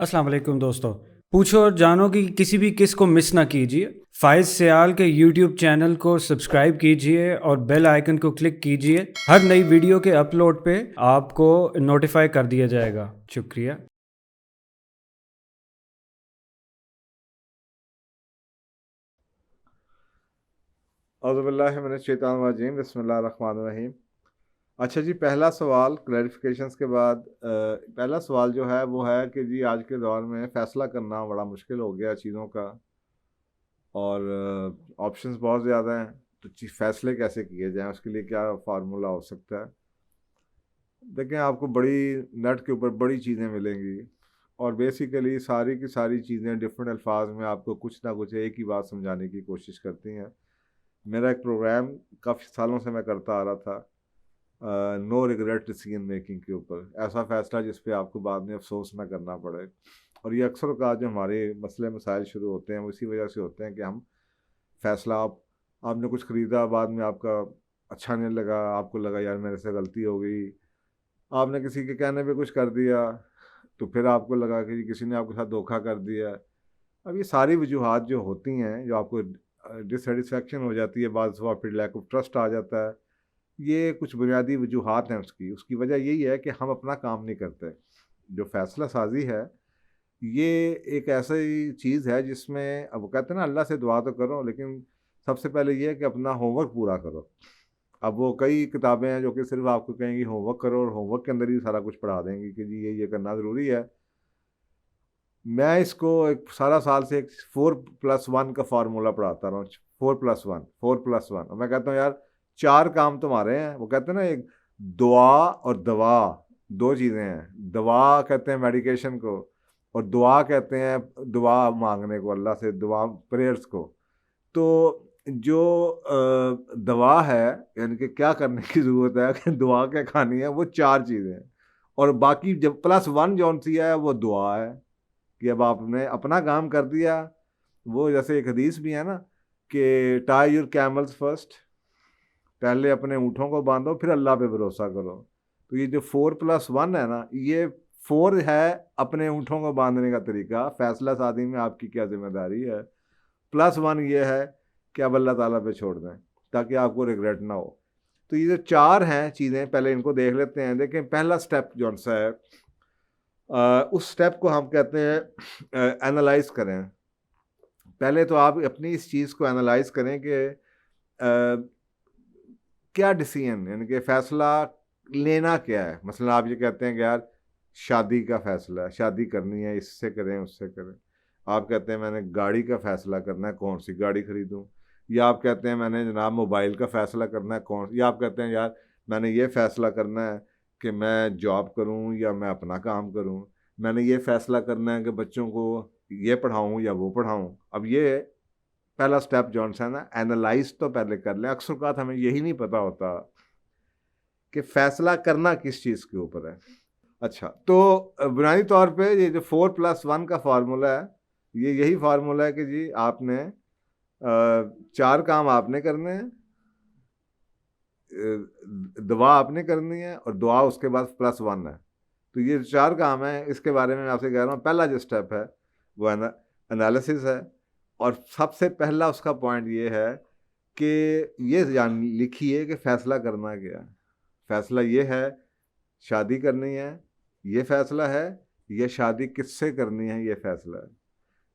अस्सलाम वालेकुम दोस्तों। पूछो और जानो कि किसी भी किस को मिस ना कीजिए। फाइज सियाल के यूट्यूब चैनल को सब्सक्राइब कीजिए और बेल आइकन को क्लिक कीजिए। हर नई वीडियो के अपलोड पे आपको नोटिफाई कर दिया जाएगा। शुक्रिया। औज़ुबिल्लाहिमिनश्शैतानिर्रजीम बिस्मिल्लाहिर्रहमानिर्रहीम। अच्छा जी, पहला सवाल क्लैरिफिकेशंस के बाद पहला सवाल जो है वो है कि जी आज के दौर में फ़ैसला करना बड़ा मुश्किल हो गया चीज़ों का, और ऑप्शंस बहुत ज़्यादा हैं। तो फ़ैसले कैसे किए जाएं, उसके लिए क्या फार्मूला हो सकता है? देखें, आपको बड़ी नेट के ऊपर बड़ी चीज़ें मिलेंगी, और बेसिकली सारी की सारी चीज़ें डिफरेंट अल्फाज में आपको कुछ ना कुछ एक ही बात समझाने की कोशिश करती हैं। मेरा एक प्रोग्राम काफ़ी सालों से मैं करता आ रहा था, नो रिग्रेट डिसीजन मेकिंग के ऊपर, ऐसा फ़ैसला जिस पे आपको बाद में अफसोस ना करना पड़े। और ये अक्सर का जो हमारे मसले मसाइल शुरू होते हैं वो इसी वजह से होते हैं कि हम फ़ैसला आपने कुछ ख़रीदा, बाद में आपका अच्छा नहीं लगा, आपको लगा यार मेरे से गलती हो गई। आपने किसी के कहने पे कुछ कर दिया, तो फिर आपको लगा कि किसी ने आपके साथ धोखा कर दिया। अब ये सारी वजूहात जो होती हैं, जो आपको डिससेटिस्फेक्शन हो जाती है, बाद फिर लैक ऑफ ट्रस्ट आ जाता है, ये कुछ बुनियादी वजूहात हैं उसकी। उसकी वजह यही है कि हम अपना काम नहीं करते। जो फ़ैसला साजी है, ये एक ऐसी चीज़ है जिसमें, अब वो कहते हैं ना, अल्लाह से दुआ तो करो, लेकिन सबसे पहले ये है कि अपना होमवर्क पूरा करो। अब वो कई किताबें हैं जो कि सिर्फ आपको कहेंगी होमवर्क करो, और होमवर्क के अंदर ही सारा कुछ पढ़ा देंगी कि जी ये करना ज़रूरी है। मैं इसको एक सारा साल से एक 4+1 का फार्मूला पढ़ाता रहा हूँ। 4+1, 4+1, और मैं कहता हूँ यार, चार काम तुम्हारे हैं। वो कहते हैं ना, एक दुआ और दवा, दो चीज़ें हैं। दवा कहते हैं मेडिकेशन को, और दुआ कहते हैं दुआ मांगने को, अल्लाह से दुआ, प्रेयर्स को। तो जो दवा है, यानी कि क्या करने की ज़रूरत है कि दुआ क्या खानी है, वो चार चीज़ें हैं। और बाकी जब +1 जौन सी है वो दुआ है, कि अब आपने अपना काम कर दिया। वो जैसे एक हदीस भी है ना, कि टाई योर कैमल्स फर्स्ट, पहले अपने ऊँटों को बांधो फिर अल्लाह पे भरोसा करो। तो ये जो 4+1 है ना, ये 4 है अपने ऊँटों को बांधने का तरीका, फैसला साजी में आपकी क्या जिम्मेदारी है। +1 ये है कि अब अल्लाह ताला पे छोड़ दें, ताकि आपको रिग्रेट ना हो। तो ये जो चार हैं चीज़ें, पहले इनको देख लेते हैं। देखें, पहला स्टेप जौन सा है, उस स्टेप को हम कहते हैं एनालाइज करें। पहले तो आप अपनी इस चीज़ को एनालाइज करें कि क्या डिसीजन, यानी कि फ़ैसला लेना क्या है। मसलन आप ये कहते हैं कि यार शादी का फ़ैसला है, शादी करनी है, इससे करें उससे करें। आप कहते हैं मैंने गाड़ी का फ़ैसला करना है, कौन सी गाड़ी ख़रीदूँ। या आप कहते हैं मैंने जनाब मोबाइल का फ़ैसला करना है, या आप कहते हैं यार मैंने ये फ़ैसला करना है कि मैं जॉब करूँ या मैं अपना काम करूँ। मैंने ये फ़ैसला करना है कि बच्चों को ये पढ़ाऊँ या वो पढ़ाऊँ। अब ये पहला स्टेप जॉन सा है ना, एनालाइज तो पहले कर लें। अक्सर बात हमें यही नहीं पता होता कि फ़ैसला करना किस चीज़ के ऊपर है। अच्छा, तो बुनियादी तौर पे ये जो 4+1 का फार्मूला है, ये यही फार्मूला है कि जी आपने चार काम आपने करने हैं, दुआ आपने करनी है, और दुआ उसके बाद +1 है। तो ये चार काम हैं, इसके बारे में मैं आपसे कह रहा हूँ। पहला जो स्टेप है वो एनालिसिस है, और सबसे पहला उसका पॉइंट ये है कि ये जान लिखिए कि फ़ैसला करना क्या है। फ़ैसला ये है शादी करनी है, ये फ़ैसला है। ये शादी किससे करनी है, ये फ़ैसला है।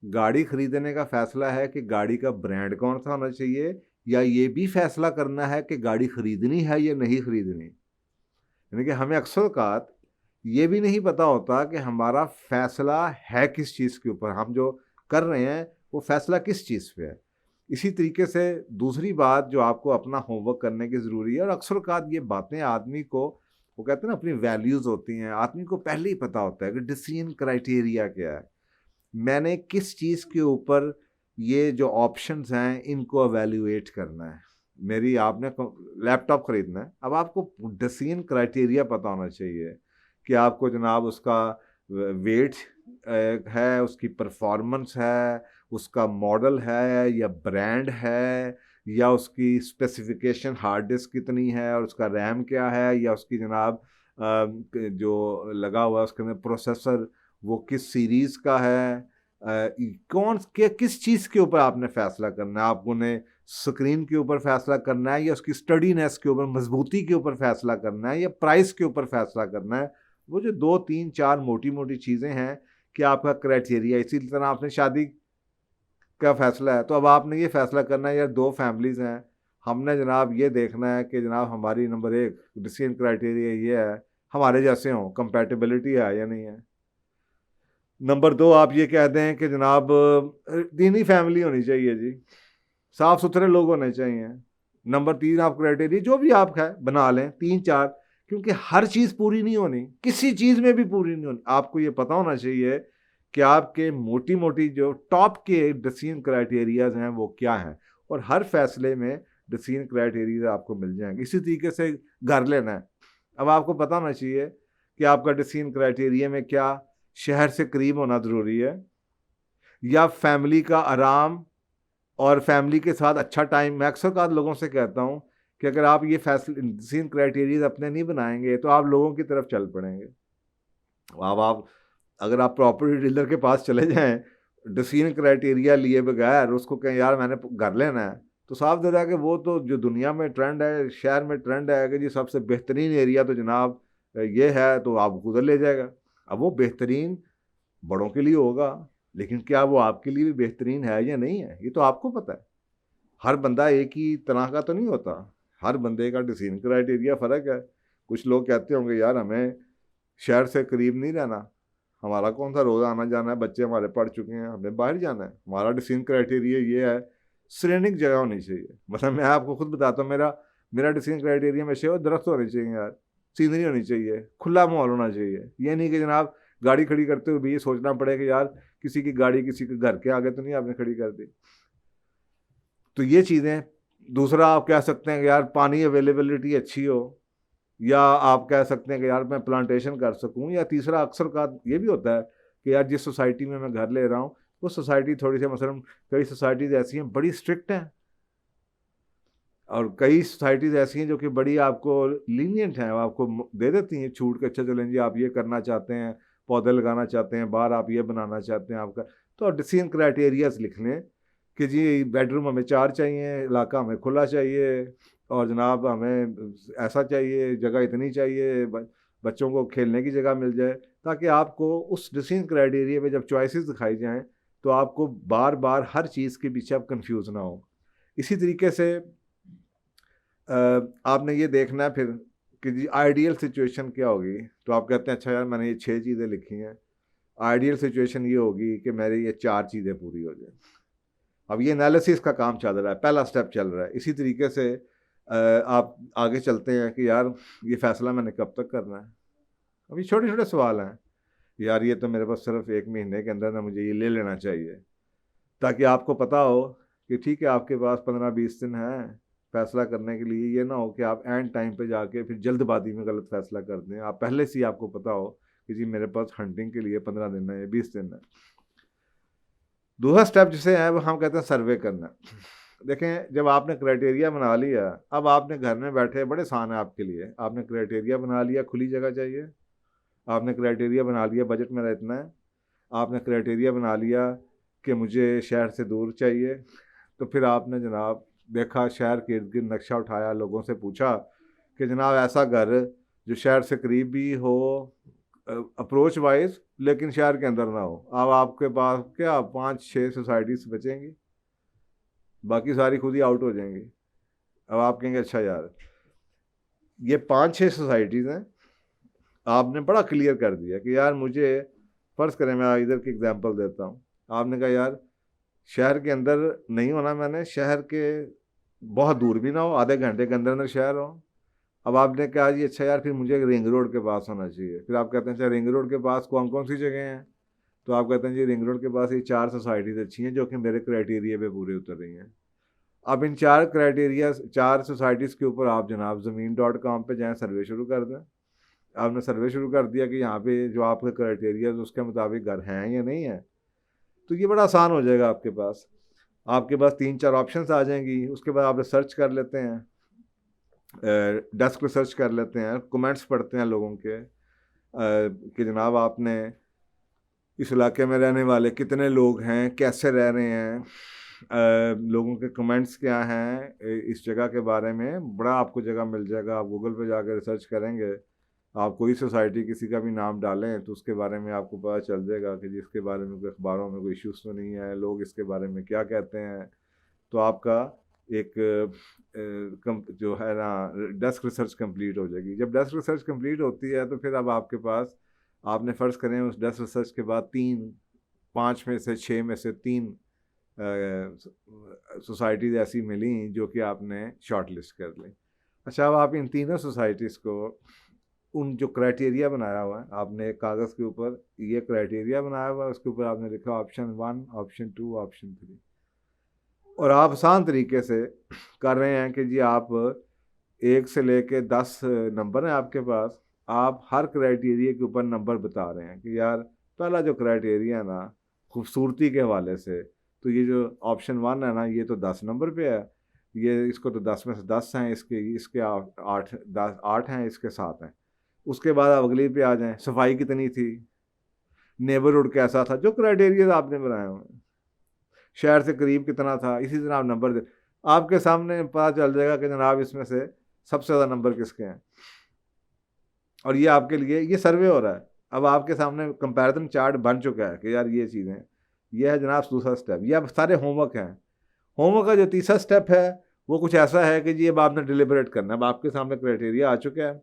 गाड़ी खरीदने का फ़ैसला है कि गाड़ी का ब्रांड कौन सा होना चाहिए, या ये भी फ़ैसला करना है कि गाड़ी खरीदनी है या नहीं खरीदनी। यानी कि हमें अक्सर औक़ात ये भी नहीं पता होता कि हमारा फ़ैसला है किस चीज़ के ऊपर, हम जो कर रहे हैं वो फ़ैसला किस चीज़ पे है। इसी तरीके से दूसरी बात जो आपको अपना होमवर्क करने की ज़रूरी है, और अक्सर औक़ात ये बातें आदमी को, वो कहते हैं ना, अपनी वैल्यूज़ होती हैं, आदमी को पहले ही पता होता है कि डिसीजन क्राइटेरिया क्या है। मैंने किस चीज़ के ऊपर ये जो ऑप्शंस हैं इनको एवेल्युएट करना है। मेरी आपने लैपटॉप ख़रीदना है, अब आपको डिसीजन क्राइटेरिया पता होना चाहिए कि आपको जनाब उसका वेट है, उसकी परफॉर्मेंस है, उसका मॉडल है या ब्रांड है, या उसकी स्पेसिफिकेशन हार्ड डिस्क कितनी है और उसका रैम क्या है, या उसकी जनाब जो लगा हुआ है उसके अंदर प्रोसेसर वो किस सीरीज़ का है, कौन के किस चीज़ के ऊपर आपने फ़ैसला करना है। आपने स्क्रीन के ऊपर फ़ैसला करना है, या उसकी स्टडीनेस के ऊपर, मजबूती के ऊपर फ़ैसला करना है, या प्राइस के ऊपर फ़ैसला करना है। वो जो 2 3 4 मोटी मोटी चीज़ें हैं कि आपका क्राइटेरिया। इसी तरह आपने शादी का फ़ैसला है, तो अब आपने ये फ़ैसला करना है यार 2 फैमिलीज़ हैं, हमने जनाब ये देखना है कि जनाब हमारी नंबर 1 डिसीजन क्राइटेरिया ये है, हमारे जैसे हों, कंपैटिबिलिटी है या नहीं है। नंबर 2 आप ये कह दें कि जनाब दीनी फैमिली होनी चाहिए जी, साफ़ सुथरे लोग होने चाहिए। नंबर 3 आप क्राइटेरिया जो भी आप है बना लें 3 4, क्योंकि हर चीज़ पूरी नहीं होनी, किसी चीज़ में भी पूरी नहीं होनी। आपको ये पता होना चाहिए कि आपके मोटी मोटी जो टॉप के डिसीजन क्राइटेरियाज हैं वो क्या हैं, और हर फैसले में डिसीजन क्राइटेरिया आपको मिल जाएंगे। इसी तरीके से घर लेना है, अब आपको पता होना चाहिए कि आपका डिसीजन क्राइटेरिया में क्या शहर से करीब होना ज़रूरी है, या फैमिली का आराम और फैमिली के साथ अच्छा टाइम। मैं अक्सर का लोगों से कहता हूँ कि अगर आप ये फैसले डिसीजन क्राइटेरिया अपने नहीं बनाएंगे तो आप लोगों की तरफ चल पड़ेंगे। अब आप अगर आप प्रॉपर्टी डीलर के पास चले जाएं डिसीजन क्राइटेरिया लिए बगैर, उसको कहें यार मैंने घर लेना है, तो साफ दे रहा है कि वो तो जो दुनिया में ट्रेंड है, शहर में ट्रेंड है कि जी सबसे बेहतरीन एरिया तो जनाब ये है, तो आपको उधर ले जाएगा। अब वो बेहतरीन बड़ों के लिए होगा, लेकिन क्या वो आपके लिए भी बेहतरीन है या नहीं है, ये तो आपको पता है। हर बंदा एक ही तरह का तो नहीं होता, हर बंदे का डिसीजन क्राइटेरिया फ़र्क है। कुछ लोग कहते होंगे यार हमें शहर से करीब नहीं रहना, हमारा कौन सा रोज़ आना जाना है, बच्चे हमारे पढ़ चुके हैं, हमें बाहर जाना है, हमारा डिसीजन क्राइटेरिया ये है। सीनिक जगह होनी चाहिए, मतलब मैं आपको खुद बताता हूँ, मेरा मेरा डिसीजन क्राइटेरिया में शेर दरख्त होने चाहिए यार, सीनरी होनी चाहिए, खुला माहौल होना चाहिए। ये नहीं कि जनाब गाड़ी खड़ी करते हुए भी ये सोचना पड़े कि यार किसी की गाड़ी किसी के घर के आगे तो नहीं आपने खड़ी कर दी। तो ये चीज़ें। दूसरा आप कह सकते हैं कि यार पानी अवेलेबिलिटी अच्छी हो, या आप कह सकते हैं कि यार मैं प्लांटेशन कर सकूं, या तीसरा अक्सर का ये भी होता है कि यार जिस सोसाइटी में मैं घर ले रहा हूँ वो सोसाइटी थोड़ी सी, मसलन कई सोसाइटीज़ ऐसी हैं बड़ी स्ट्रिक्ट हैं, और कई सोसाइटीज़ ऐसी हैं जो कि बड़ी आपको लीनियंट हैं, आपको दे देती हैं छूट के, अच्छा चलें जी आप ये करना चाहते हैं, पौधे लगाना चाहते हैं, बाहर आप ये बनाना चाहते हैं आपका, तो डिसीजन क्राइटेरियाज लिख लें कि जी बेडरूम हमें 4 चाहिए, इलाका हमें खुला चाहिए, और जनाब हमें ऐसा चाहिए, जगह इतनी चाहिए, बच्चों को खेलने की जगह मिल जाए, ताकि आपको उस डिसीजन क्राइटेरिया में जब चॉइसेस दिखाई जाएं तो आपको बार बार हर चीज़ के पीछे आप कंफ्यूज ना हो। इसी तरीके से आपने ये देखना है फिर कि जी आइडियल सिचुएशन क्या होगी। तो आप कहते हैं अच्छा यार मैंने ये 6 चीज़ें लिखी हैं, आइडियल सिचुएशन ये होगी कि मेरी ये 4 चीज़ें पूरी हो जाए। अब ये एनालिसिस का काम चल रहा है, पहला स्टेप चल रहा है। इसी तरीके से आप आगे चलते हैं कि यार ये फ़ैसला मैंने कब तक करना है। अब ये छोटे छोटे सवाल हैं, यार ये तो मेरे पास सिर्फ 1 महीने के अंदर ना मुझे ये ले लेना चाहिए, ताकि आपको पता हो कि ठीक है आपके पास 15 20 दिन हैं फैसला करने के लिए। ये ना हो कि आप एंड टाइम पे जाके फिर जल्दबाजी में गलत फैसला कर दें। आप पहले से ही आपको पता हो कि जी मेरे पास हंटिंग के लिए 15 दिन है या 20 दिन है। दूसरा स्टेप जिसे है वो हम कहते हैं सर्वे करना। देखें जब आपने क्राइटेरिया बना लिया, अब आपने घर में बैठे, बड़े आसान है आपके लिए, आपने क्राइटेरिया बना लिया खुली जगह चाहिए, आपने क्राइटेरिया बना लिया बजट मेरा इतना है, आपने क्राइटेरिया बना लिया कि मुझे शहर से दूर चाहिए, तो फिर आपने जनाब देखा शहर के इर्द गिर्द नक्शा उठाया, लोगों से पूछा कि जनाब ऐसा घर जो शहर से करीब भी हो अप्रोच वाइज, लेकिन शहर के अंदर ना हो। अब आपके पास क्या 5 6 सोसाइटीज बचेंगी, बाकी सारी खुद ही आउट हो जाएंगी। अब आप कहेंगे अच्छा यार ये 5 6 सोसाइटीज़ हैं, आपने बड़ा क्लियर कर दिया कि यार मुझे, फ़र्ज़ करें मैं इधर की एग्जांपल देता हूँ, आपने कहा यार शहर के अंदर नहीं होना, मैंने शहर के बहुत दूर भी ना हो, आधे घंटे के अंदर अंदर शहर हो। अब आपने कहा जी अच्छा यार फिर मुझे रिंग रोड के पास होना चाहिए। फिर आप कहते हैं अच्छा रिंग रोड के पास कौन कौन सी जगह हैं, तो आप कहते हैं जी रिंग रोड के पास ये 4 सोसाइटीज़ अच्छी हैं जो कि मेरे क्राइटेरिया पे पूरे उतर रही हैं। अब इन 4 क्राइटेरिया 4 सोसाइटीज़ के ऊपर आप जनाब ज़मीन.com पे जाएँ, सर्वे शुरू कर दें। आपने सर्वे शुरू कर दिया कि यहाँ पे जो आपके क्राइटेरिया उसके मुताबिक घर हैं या नहीं है, तो ये बड़ा आसान हो जाएगा आपके पास। आपके पास 3 4 ऑप्शंस आ जाएंगी। उसके बाद आप रिसर्च कर लेते हैं, डेस्क रिसर्च कर लेते हैं, कमेंट्स पढ़ते हैं लोगों के कि जनाब आपने इस इलाके में रहने वाले कितने लोग हैं, कैसे रह रहे हैं, लोगों के कमेंट्स क्या हैं, इस जगह के बारे में बड़ा आपको जगह मिल जाएगा। आप गूगल पे जाकर रिसर्च करेंगे, आप कोई सोसाइटी किसी का भी नाम डालें तो उसके बारे में आपको पता चल जाएगा कि जिसके बारे में कोई अखबारों में कोई इश्यूज़ तो नहीं है, लोग इसके बारे में क्या कहते हैं। तो आपका एक जो है ना डेस्क रिसर्च कंप्लीट हो जाएगी। जब डेस्क रिसर्च कंप्लीट होती है तो फिर अब आपके पास, आपने फ़र्ज़ करें उस डेस्क रिसर्च के बाद 5 में से 6 में से 3 सोसाइटीज़ ऐसी मिली जो कि आपने शॉर्ट लिस्ट कर ली। अच्छा, अब आप इन तीनों सोसाइटीज़ को, उन जो क्राइटेरिया बनाया हुआ है आपने एक कागज़ के ऊपर, ये क्राइटेरिया बनाया हुआ है, उसके ऊपर आपने लिखा ऑप्शन 1, ऑप्शन 2, ऑप्शन 3, और आप आसान तरीके से कर रहे हैं कि जी आप 1 से लेके 10 नंबर हैं आपके पास, आप हर क्राइटेरिया के ऊपर नंबर बता रहे हैं कि यार पहला जो क्राइटेरिया है ना खूबसूरती के हवाले से, तो ये जो ऑप्शन 1 है ना ये तो 10 नंबर पे है, ये इसको तो 10 में से 10 हैं, इसके इसके 8 हैं, इसके 7 हैं। उसके बाद आप अगली पे आ जाएं, सफाई कितनी थी, नेबरहुड कैसा था, जो क्राइटेरिया आपने बनाए हुए हैं, शहर से करीब कितना था, इसी तरह आप नंबर दे, आपके सामने पता चल जाएगा कि जनाब इसमें से सबसे ज़्यादा नंबर किसके हैं। और ये आपके लिए ये सर्वे हो रहा है, अब आपके सामने कंपैरिजन चार्ट बन चुका है कि यार ये चीज़ें, ये है जनाब दूसरा स्टेप। ये अब सारे होमवर्क हैं। होमवर्क का जो तीसरा स्टेप है वो कुछ ऐसा है कि जी अब आपने डिलिबरेट करना है। अब आपके सामने क्राइटेरिया आ चुका है,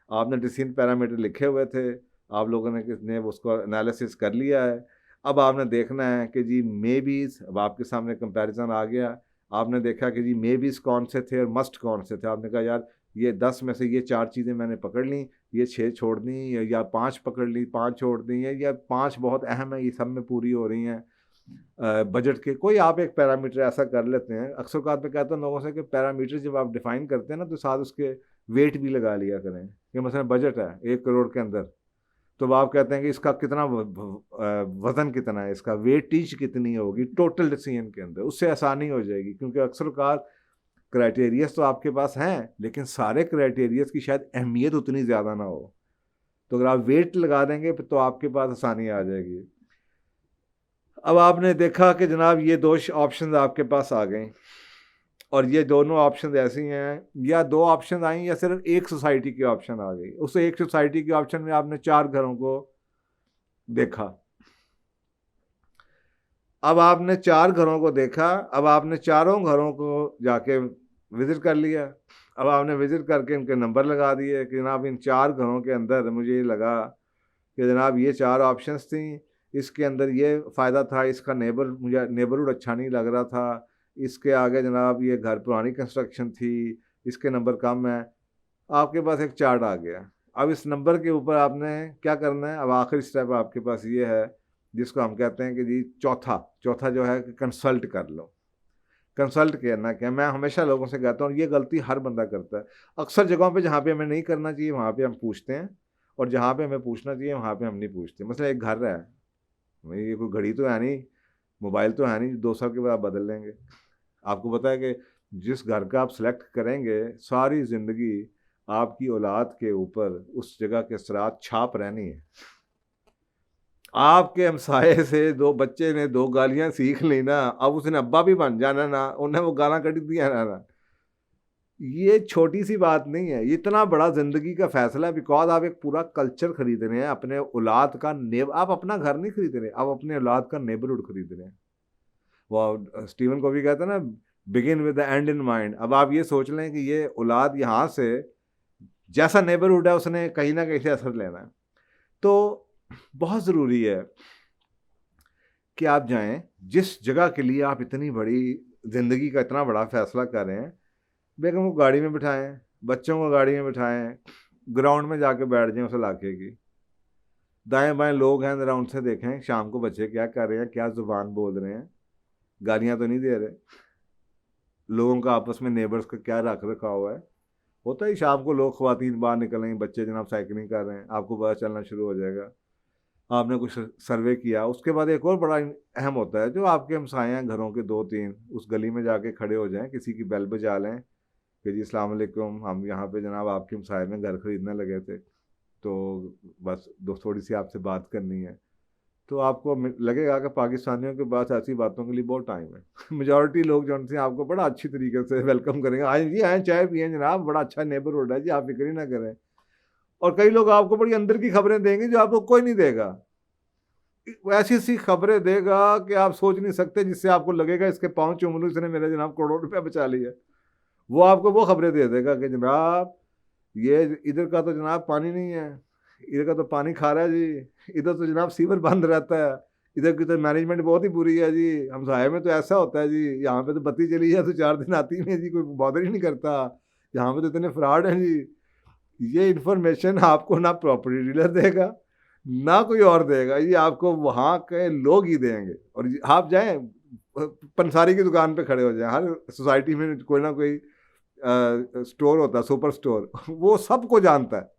आपने डिसीजन पैरामीटर लिखे हुए थे, आप लोगों ने उसको एनालिसिस कर लिया है। अब आपने देखना है कि जी मे बीज, अब आपके सामने कंपैरिजन आ गया, आपने देखा कि जी मे बीज कौन से थे और मस्ट कौन से थे। आपने कहा यार ये 10 में से ये 4 चीज़ें मैंने पकड़ ली, ये 6 छोड़ दी, या 5 पकड़ ली, 5 छोड़ दी, या 5 बहुत अहम है, ये सब में पूरी हो रही हैं। बजट के कोई आप एक पैरामीटर ऐसा कर लेते हैं। अक्सर बात मैं कहता हूँ लोगों से कि पैरामीटर जब आप डिफाइन करते हैं ना तो साथ उसके वेट भी लगा लिया करें कि मसलन बजट है 1 करोड़ के अंदर, तो अब आप कहते हैं कि इसका कितना वज़न कितना है, इसका वेटेज कितनी होगी टोटल डिसीजन के अंदर, उससे आसानी हो जाएगी। क्योंकि अक्सर कार क्राइटेरियस तो आपके पास हैं लेकिन सारे क्राइटेरियस की शायद अहमियत उतनी ज़्यादा ना हो, तो अगर आप वेट लगा देंगे तो आपके पास आसानी आ जाएगी। अब आपने देखा कि जनाब ये 2 ऑप्शन आपके पास आ गए, और ये दोनों ऑप्शन ऐसी हैं, या 2 ऑप्शन आई या सिर्फ एक सोसाइटी की ऑप्शन आ गई। उस एक सोसाइटी के ऑप्शन में आपने 4 घरों को देखा। अब आपने 4 घरों को देखा, अब आपने चारों घरों को जाके विज़िट कर लिया। अब आपने विज़िट करके इनके नंबर लगा दिए कि जनाब इन 4 घरों के अंदर मुझे ये लगा कि जनाब ये 4 ऑप्शंस थी, इसके अंदर ये फ़ायदा था, इसका मुझे नेबरहुड अच्छा नहीं लग रहा था, इसके आगे जनाब ये घर पुरानी कंस्ट्रक्शन थी, इसके नंबर कम है। आपके पास एक चार्ट आ गया। अब इस नंबर के ऊपर आपने क्या करना है, अब आखिरी स्टेप आपके पास ये है जिसको हम कहते हैं कि जी चौथा जो है कि कंसल्ट कर लो। कंसल्ट करना क्या, मैं हमेशा लोगों से कहता हूँ, ये गलती हर बंदा करता है। अक्सर जगहों पे जहाँ पे हमें नहीं करना चाहिए वहाँ पे हम पूछते हैं, और जहाँ पे हमें पूछना चाहिए वहाँ पे हम नहीं पूछते। मतलब एक घर है, भाई ये कोई घड़ी तो है नहीं, मोबाइल तो है नहीं 2 साल के बाद आप बदल लेंगे। आपको पता है कि जिस घर का आप सेलेक्ट करेंगे सारी ज़िंदगी आपकी औलाद के ऊपर उस जगह के असरात छाप रहनी है। आपके हमसाये से 2 बच्चे ने 2 गालियाँ सीख ली ना, अब उसने अब्बा भी बन जाना ना, उन्हें वो गाना कट दिया ना। ये छोटी सी बात नहीं है, ये इतना बड़ा ज़िंदगी का फ़ैसला है। बिकॉज़ आप एक पूरा कल्चर खरीद रहे हैं, अपने औलाद का आप अपना घर नहीं खरीद रहे, आप अपने औलाद का नेबरहुड खरीद रहे हैं। वो स्टीवन कोवी कहता है ना, begin with the and in mind. अब आप ये सोच लें कि ये औलाद यहाँ से जैसा नेबरहुड है उसने कहीं ना कहीं से असर लेना है। तो बहुत ज़रूरी है कि आप जाएं जिस जगह के लिए आप इतनी बड़ी ज़िंदगी का इतना बड़ा फ़ैसला कर रहे हैं, बेगम को गाड़ी में बिठाएं, बच्चों को गाड़ी में बिठाएं, ग्राउंड में जाके बैठ जाएं उस इलाके की, दाएं बाएं लोग हैं ज़रा उनसे देखें शाम को बच्चे क्या कर रहे हैं, क्या ज़ुबान बोल रहे हैं, गालियाँ तो नहीं दे रहे, लोगों का आपस में नेबर्स का क्या रख रखा हुआ है। होता ही शाम को लोग ख़वातीन बाहर निकलेंगे, बच्चे जनाब साइकिलिंग कर रहे हैं, आपको पता चलना शुरू हो जाएगा। आपने कुछ सर्वे किया, उसके बाद एक और बड़ा अहम होता है, जो आपके हमसाए हैं घरों के 2-3 उस गली में जाके खड़े हो जाएं, किसी की बेल बजा लें कि जी अस्सलाम वालेकुम, हम यहाँ पे जनाब आपके हमसाए में घर ख़रीदने लगे थे, तो बस थोड़ी सी आपसे बात करनी है। तो आपको लगेगा कि पाकिस्तानियों के पास ऐसी बातों के लिए बहुत टाइम है। मेजॉरिटी लोग जो हैं आपको बड़ा अच्छी तरीके से वेलकम करेंगे, आए जी आए चाय पिए जनाब, बड़ा अच्छा नेबरहुड है जी, आप फिक्र ही ना करें। और कई लोग आपको बड़ी अंदर की खबरें देंगे जो आपको कोई नहीं देगा, ऐसी सी खबरें देगा कि आप सोच नहीं सकते, जिससे आपको लगेगा इसके पाँव चूम लूं, इसने मेरे जनाब करोड़ रुपया बचा लिया। वो आपको वो खबरें दे देगा कि जनाब ये इधर का तो जनाब पानी नहीं है, इधर का तो पानी खा रहा है जी, इधर तो जनाब सीवर बंद रहता है, इधर की तो मैनेजमेंट बहुत ही बुरी है जी, हम साहे में तो ऐसा होता है जी, यहाँ पे तो बत्ती चली जाए तो 4 दिन आती नहीं है जी, कोई बॉदर ही नहीं करता, यहाँ पे तो इतने फ्रॉड हैं जी। ये इन्फॉर्मेशन आपको ना प्रॉपर्टी डीलर देगा ना कोई और देगा, ये आपको वहाँ के लोग ही देंगे। और आप जाएं पंसारी की दुकान पे खड़े हो जाएं, हर सोसाइटी में कोई ना कोई स्टोर होता है, सुपर स्टोर, वो सबको जानता है।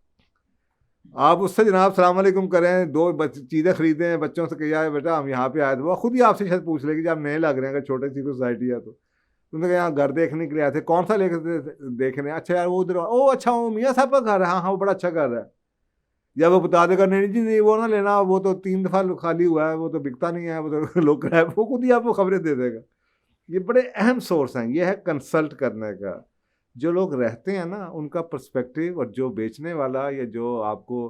आप उससे जनाब सलाम अलैकुम करें, दो चीज़ें खरीदें, बच्चों से कहिए बेटा हम यहाँ पे आए थे, वो खुद ही आपसे शायद पूछ लेगी जब नए लग रहे हैं, अगर छोटी सी सोसाइटी है तो तुमने कहा यहाँ घर देखने के लिए आए थे, कौन सा लेकर देखने, अच्छा यार वो उधर, ओ अच्छा वो मियाँ साहब का घर है, हाँ हाँ वो बड़ा अच्छा घर है। या वो बता देगा नहीं जी नहीं वो ना लेना, वो तो 3 दफ़ा खाली हुआ है, वो तो बिकता नहीं है, वो तो लोग किराए, वो खुद ही आपको खबरें दे देगा। ये बड़े अहम सोर्स हैं, ये है कंसल्ट करने का। जो लोग रहते हैं ना उनका पर्सपेक्टिव, और जो बेचने वाला या जो आपको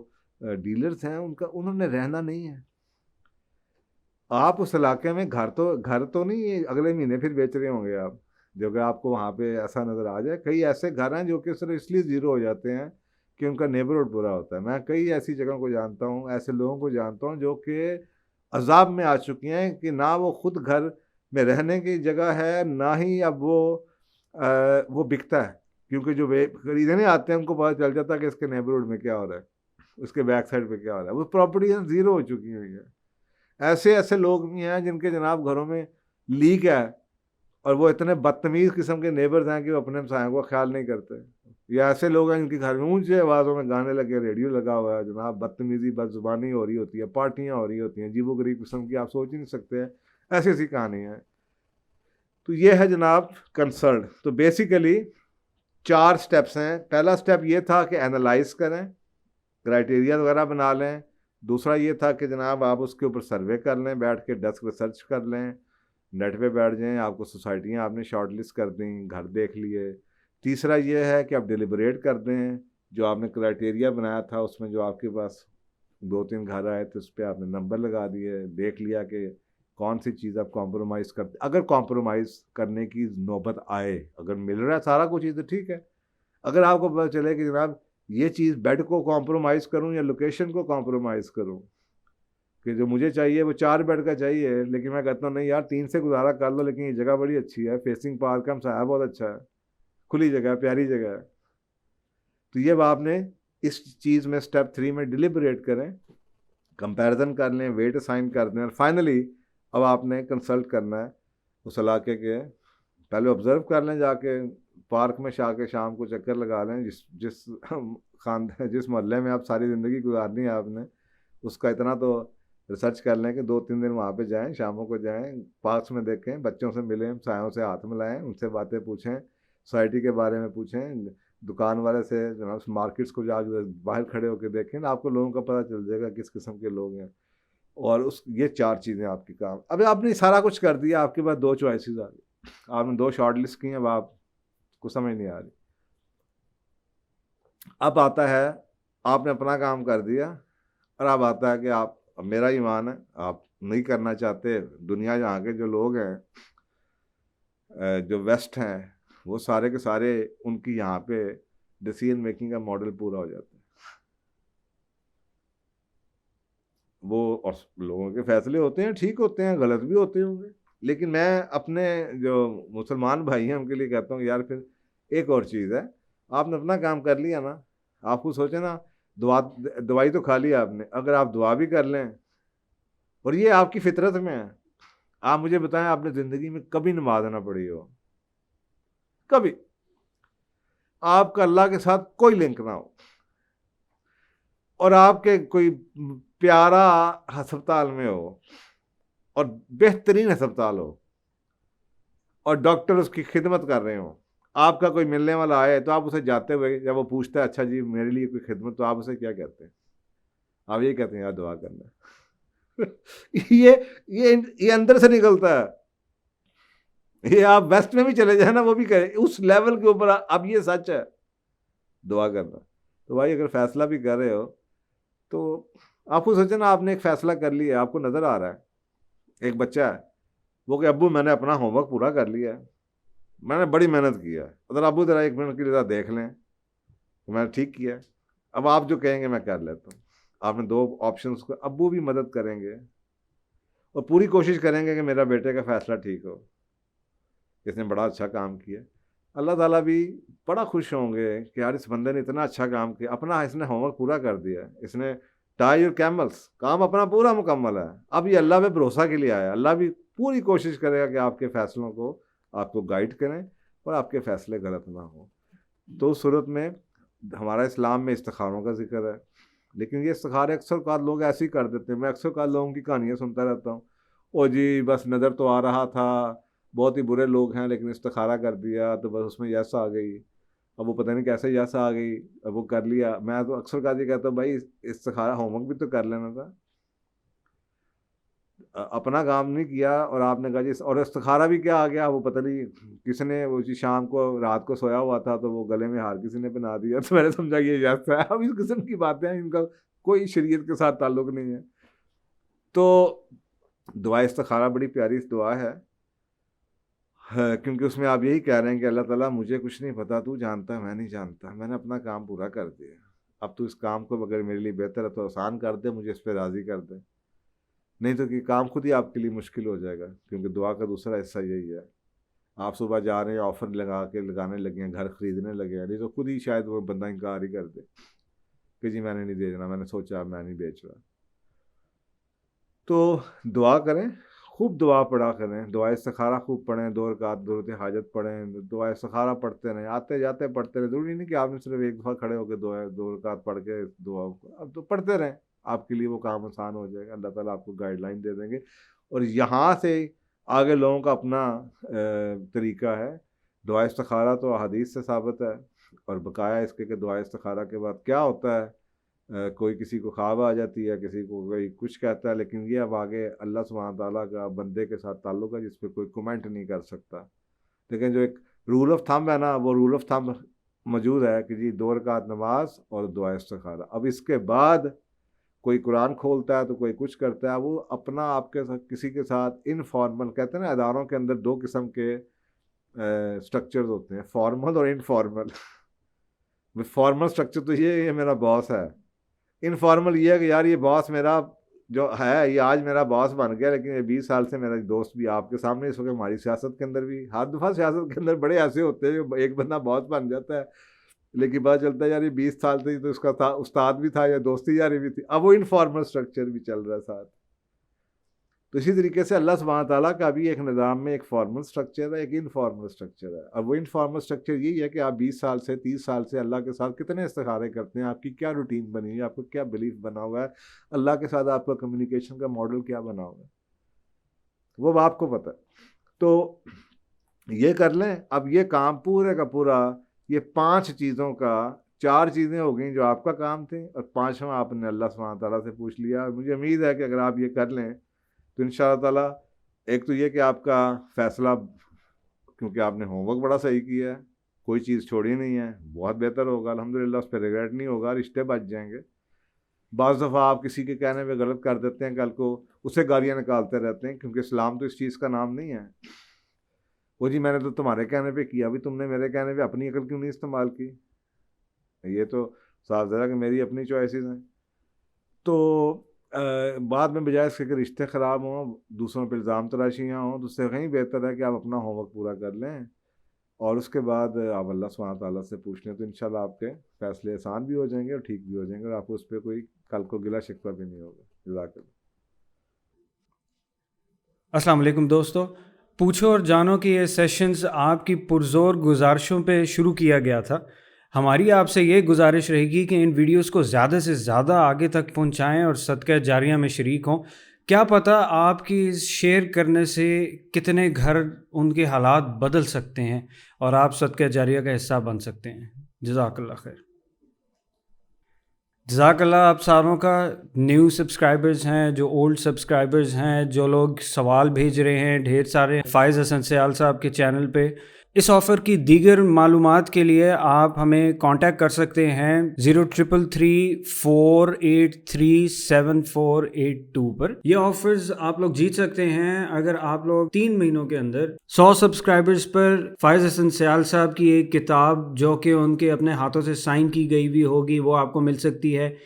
डीलर्स हैं उनका, उन्होंने रहना नहीं है। आप उस इलाके में घर तो नहीं अगले महीने फिर बेच रहे होंगे आप, जो कि आपको वहाँ पे ऐसा नज़र आ जाए। कई ऐसे घर हैं जो कि सिर्फ इसलिए ज़ीरो हो जाते हैं कि उनका नेबरहुड बुरा होता है। मैं कई ऐसी जगहों को जानता हूँ, ऐसे लोगों को जानता हूँ जो कि अजाब में आ चुकी हैं कि ना वो खुद घर में रहने की जगह है, ना ही अब वो बिकता है, क्योंकि जो खरीदने आते हैं उनको पता चल जाता है कि इसके नेबरहुड में क्या हो रहा है, उसके बैक साइड पे क्या हो रहा है, वो प्रॉपर्टी ज़ीरो हो चुकी हुई है। ऐसे ऐसे लोग भी हैं जिनके जनाब घरों में लीक है, और वो इतने बदतमीज़ किस्म के नेबर्स हैं कि वो अपने हमसायों का ख्याल नहीं करते। या ऐसे लोग हैं जिनके घर में ऊंचे आवाज़ों में गाने लगे, रेडियो लगा हुआ है जनाब, बदतमीज़ी बदजुबानी हो रही होती है, पार्टियाँ हो रही होती हैं अजीबो गरीब किस्म की, आप सोच ही नहीं सकते हैं, ऐसी ऐसी कहानी है। तो ये है जनाब कंसल्ट। तो बेसिकली 4 स्टेप्स हैं। पहला स्टेप ये था कि एनालाइज करें, क्राइटेरिया वगैरह बना लें। दूसरा ये था कि जनाब आप उसके ऊपर सर्वे कर लें, बैठ के डेस्क रिसर्च कर लें, नेट पे बैठ जाएं, आपको सोसाइटियाँ आपने शॉर्ट लिस्ट कर दी, घर देख लिए। तीसरा ये है कि आप डिलिबरेट कर दें, जो आपने क्राइटेरिया बनाया था उसमें जो आपके पास 2-3 घर आए थे उस पर आपने नंबर लगा दिए, देख लिया कि कौन सी चीज़ आप कॉम्प्रोमाइज़ करते, अगर कॉम्प्रोमाइज़ करने की नौबत आए, अगर मिल रहा है सारा कुछ चीज़ तो ठीक है। अगर आपको पता चले कि जनाब ये चीज़ बेड को कॉम्प्रोमाइज़ करूं या लोकेशन को कॉम्प्रोमाइज़ करूं, कि जो मुझे चाहिए वो 4 बेड का चाहिए, लेकिन मैं कहता हूँ नहीं यार 3 से गुजारा कर लो, लेकिन ये जगह बड़ी अच्छी है, फेसिंग पार्क का साया बहुत अच्छा है, खुली जगह है, प्यारी जगह है। तो ये आपने इस चीज़ में स्टेप 3 में डिलिबरेट करें, कंपैरिजन कर लें, वेट असाइन कर दें, और फाइनली अब आपने कंसल्ट करना है उस इलाके के। पहले ऑब्ज़र्व कर लें, जाके पार्क में जाके शाम को चक्कर लगा लें, जिस मोहल्ले में आप सारी ज़िंदगी गुजारनी है आपने, उसका इतना तो रिसर्च कर लें कि 2-3 दिन वहाँ पे जाएं, शामों को जाएं, पार्क्स में देखें, बच्चों से मिलें, सायों से हाथ मिलाएं, उनसे बातें पूछें, सोसाइटी के बारे में पूछें, दुकान वाले से जनाब मार्केट्स को जाकर बाहर खड़े होकर देखें ना, आपको लोगों का पता चल जाएगा किस किस्म के लोग हैं। और ये 4 चीज़ें आपकी काम। अब आपने सारा कुछ कर दिया, आपके पास 2 चॉइसेस आ गई, आपने 2 शॉर्ट लिस्ट की, अब आपको समझ नहीं आ रही। अब आता है आपने अपना काम कर दिया, और अब आता है कि आप, अब मेरा ईमान है आप नहीं करना चाहते, दुनिया जहाँ के जो लोग हैं जो वेस्ट हैं वो सारे के सारे, उनकी यहाँ पे डिसीजन मेकिंग का मॉडल पूरा हो जाता है। वो और लोगों के फैसले होते हैं, ठीक होते हैं, गलत भी होते होंगे, लेकिन मैं अपने जो मुसलमान भाई हैं उनके लिए कहता हूँ यार फिर एक और चीज़ है, आपने अपना काम कर लिया ना, आपको सोचे ना, दवाई तो खा ली आपने, अगर आप दुआ भी कर लें, और ये आपकी फितरत में है, आप मुझे बताएं आपने ज़िंदगी में कभी नमाज ना पढ़ी हो, कभी आपका अल्लाह के साथ कोई लिंक ना हो, और आपके कोई प्यारा अस्पताल में हो, और बेहतरीन अस्पताल हो, और डॉक्टर उसकी खिदमत कर रहे हो, आपका कोई मिलने वाला आए तो आप उसे जाते हुए जब वो पूछता है अच्छा जी मेरे लिए कोई खिदमत, तो आप उसे क्या कहते हैं? आप ये कहते हैं यार दुआ करना। ये ये अंदर से निकलता है। ये आप वेस्ट में भी चले जाए ना, वो भी करें उस लेवल के ऊपर। अब ये सच है, दुआ करना। तो भाई अगर फैसला भी कर रहे हो तो आपको सोचे ना, आपने एक फैसला कर लिया, आपको नज़र आ रहा है, एक बच्चा है वो कि अब्बू मैंने अपना होमवर्क पूरा कर लिया है, मैंने बड़ी मेहनत किया है, अगर अब्बू ज़रा 1 मिनट के लिए ज़रा देख लें तो मैंने ठीक किया है, अब आप जो कहेंगे मैं कर लेता हूँ। आपने 2 ऑप्शंस को, अब्बू भी मदद करेंगे और पूरी कोशिश करेंगे कि मेरा बेटे का फैसला ठीक हो, इसने बड़ा अच्छा काम किया। अल्लाह ताला भी बड़ा खुश होंगे कि यार इस बंदे ने इतना अच्छा काम किया, अपना इसने होमवर्क पूरा कर दिया, इसने टाई और कैमल्स, काम अपना पूरा मुकम्मल है। अब ये अल्लाह पे भरोसा के लिए आया, अल्लाह भी पूरी कोशिश करेगा कि आपके फ़ैसलों को आपको गाइड करें और आपके फ़ैसले गलत ना हो। तो उस सूरत में हमारा इस्लाम में इस्तिखारों का जिक्र है, लेकिन ये इस्तिखारे अक्सर का लोग ऐसे ही कर देते हैं। मैं अक्सर का लोगों की कहानियाँ सुनता रहता हूँ, ओ जी बस नज़र तो आ रहा था, बहुत ही बुरे लोग हैं लेकिन इस्तिखारा कर दिया तो बस उसमें यस आ गई, अब वो पता नहीं कैसे यस आ गई, अब वो कर लिया। मैं तो अक्सर का ये कहता हूँ भाई इस्तिखारा होमवर्क भी तो कर लेना था, अपना काम नहीं किया और आपने कहा जी, और इस्तिखारा भी क्या आ गया, वो पता नहीं किसने, वो जी शाम को रात को सोया हुआ था तो वो गले में हार किसी ने पहना दिया, तो मैंने समझा ये यस है। अब इस किस्म की बातें हैं, इनका कोई शरीयत के साथ ताल्लुक नहीं है। तो दुआ इस्तिखारा बड़ी प्यारी दुआ है, क्योंकि उसमें आप यही कह रहे हैं कि अल्लाह ताला मुझे कुछ नहीं पता, तू जानता है, मैं नहीं जानता, मैंने अपना काम पूरा कर दिया, अब तू इस काम को अगर मेरे लिए बेहतर है तो आसान कर दे, मुझे इस पर राज़ी कर दे, नहीं तो कि काम खुद ही आपके लिए मुश्किल हो जाएगा। क्योंकि दुआ का दूसरा हिस्सा यही है, आप सुबह जा रहे हैं ऑफ़र लगाने लगे हैं, घर ख़रीदने लगे हैं, नहीं तो खुद ही शायद वो बंदा इनकार ही कर दे कि जी मैंने नहीं भेजना, मैंने सोचा मैं नहीं बेच रहा। तो दुआ करें, खूब दुआ पढ़ा करें, दुआ इस्तिखारा खूब पढ़ें, 2 रकात दुरूद हाजत पढ़ें, दुआ इस्तिखारा पढ़ते रहें, आते जाते पढ़ते रहें। ज़रूरी नहीं कि आपने सिर्फ एक दफ़ा खड़े होकर 2 रकात पढ़ के दुआ, अब तो पढ़ते रहें, आपके लिए वो काम आसान हो जाएगा, अल्लाह ताला आपको गाइडलाइन दे देंगे। और यहाँ से आगे लोगों का अपना तरीका है। दुआ इस्तिखारा तो हदीस से साबित है, और बकाया इसके कि दुआ इस्तिखारा के बाद क्या होता है, कोई किसी को ख्वाब आ जाती है, किसी को कोई कुछ कहता है, लेकिन ये अब आगे अल्लाह सुब्हानहू तआला का बंदे के साथ ताल्लुक़ है जिस पे कोई कमेंट नहीं कर सकता। लेकिन जो एक रूल ऑफ थंब है ना, वो रूल ऑफ थंब मौजूद है कि जी 2 रकात नमाज और दुआ इस्तिखारा। अब इसके बाद कोई कुरान खोलता है तो कोई कुछ करता है, वो अपना आपके साथ किसी के साथ इनफॉर्मल, कहते हैं ना अदारों के अंदर 2 किस्म के स्ट्रक्चर्स होते हैं, फॉर्मल और इनफॉर्मल। फॉर्मल स्ट्रक्चर तो ये मेरा बॉस है, इनफॉर्मल ये है कि यार ये बॉस मेरा जो है ये आज मेरा बॉस बन गया, लेकिन ये 20 साल से मेरा दोस्त भी आपके सामने। इस वक्त हमारी सियासत के अंदर भी हर दफ़ा सियासत के अंदर बड़े ऐसे होते हैं जो एक बंदा बॉस बन जाता है, लेकिन पता चलता है यार ये 20 साल से तो उसका था, उस्ताद भी था या दोस्ती यारी भी थी। अब वो इनफॉर्मल स्ट्रक्चर भी चल रहा है साथ। तो इसी तरीके से अल्लाह सुब्हानहू तआला का भी एक निज़ाम में एक फॉर्मल स्ट्रक्चर है, एक इनफॉर्मल स्ट्रक्चर है। अब वो इनफॉर्मल स्ट्रक्चर यही है कि आप 20 साल से 30 साल से अल्लाह के साथ कितने इस्तिखारे करते हैं, आपकी क्या रूटीन बनी है, आपको क्या बिलीफ बना हुआ है, अल्लाह के साथ आपका कम्युनिकेशन का मॉडल क्या बना हुआ है, वो आपको पता है। तो ये कर लें। अब ये काम पूरे का पूरा, ये 5 चीज़ों का, 4 चीज़ें हो गई जो आपका काम थे और 5वां आपने अल्लाह सुब्हानहू तआला से पूछ लिया। मुझे उम्मीद है कि अगर आप ये कर लें तो इंशाअल्लाह ताला, एक तो ये कि आपका फ़ैसला, क्योंकि आपने होमवर्क बड़ा सही किया है, कोई चीज़ छोड़ी नहीं है, बहुत बेहतर होगा अल्हम्दुलिल्लाह, उस पर रिग्रेट नहीं होगा, रिश्ते बच जाएंगे। बाज़ दफ़ा आप किसी के कहने पे गलत कर देते हैं, कल को उससे गालियाँ निकालते रहते हैं, क्योंकि इस्लाम तो इस चीज़ का नाम नहीं है। वो जी मैंने तो तुम्हारे कहने पे किया, अभी तुमने मेरे कहने पे अपनी अकल क्यों नहीं इस्तेमाल की। ये तो साफ ज़रा कि मेरी अपनी चॉइसेस हैं। तो बाद में बजाय इसके कि रिश्ते ख़राब हों, दूसरों पर इल्ज़ाम तराशियाँ हों, तो उससे कहीं बेहतर है कि आप अपना होमवर्क पूरा कर लें और उसके बाद आप अल्लाह सुब्हानहू तआला से पूछ लें, तो इंशाल्लाह आपके फ़ैसले आसान भी हो जाएंगे और ठीक भी हो जाएंगे और आपको उस पर कोई कल को गिला शिकवा भी नहीं होगा। जज़ाकल्लाह। अस्सलाम वालेकुम दोस्तों, पूछो और जानो कि ये सेशंस आपकी पुरज़ोर गुजारिशों पे शुरू किया गया था। हमारी आपसे ये गुजारिश रहेगी कि इन वीडियोस को ज़्यादा से ज़्यादा आगे तक पहुंचाएं और सदका जारिया में शरीक हों। क्या पता आपकी इस शेयर करने से कितने घर, उनके हालात बदल सकते हैं और आप सदका जारिया का हिस्सा बन सकते हैं। जज़ाकल्लाह खैर। जज़ाकल्लाह आप सारों का। न्यू सब्सक्राइबर्स हैं, जो ओल्ड सब्सक्राइबर्स हैं, जो लोग सवाल भेज रहे हैं ढेर सारे फ़ाइज़ हसन सयाल साहब के चैनल पे। इस ऑफ़र की दीगर मालूमात के लिए आप हमें कांटेक्ट कर सकते हैं 0333483742 पर। ये ऑफ़र्स आप लोग जीत सकते हैं अगर आप लोग 3 महीनों के अंदर 100 सब्सक्राइबर्स पर फ़ाइज़ हसन सयाल साहब की एक किताब जो कि उनके अपने हाथों से साइन की गई हुई होगी वो आपको मिल सकती है।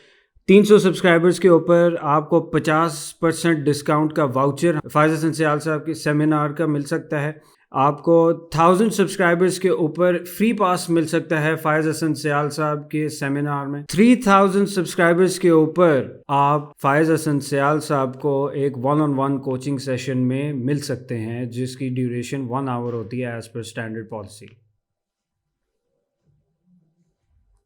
300 सब्सक्राइबर्स के ऊपर आपको 50% डिस्काउंट का वाउचर फ़ाइज़ हसन सयाल साहब के सेमिनार का मिल सकता है। आपको 1000 सब्सक्राइबर्स के ऊपर फ्री पास मिल सकता है फ़ाइज़ हसन सयाल साहब के सेमिनार में। 3000 सब्सक्राइबर्स के ऊपर आप फ़ाइज़ हसन सयाल साहब को एक 1-on-1 कोचिंग सेशन में मिल सकते हैं जिसकी ड्यूरेशन 1 आवर होती है एज़ पर स्टैंडर्ड पॉलिसी।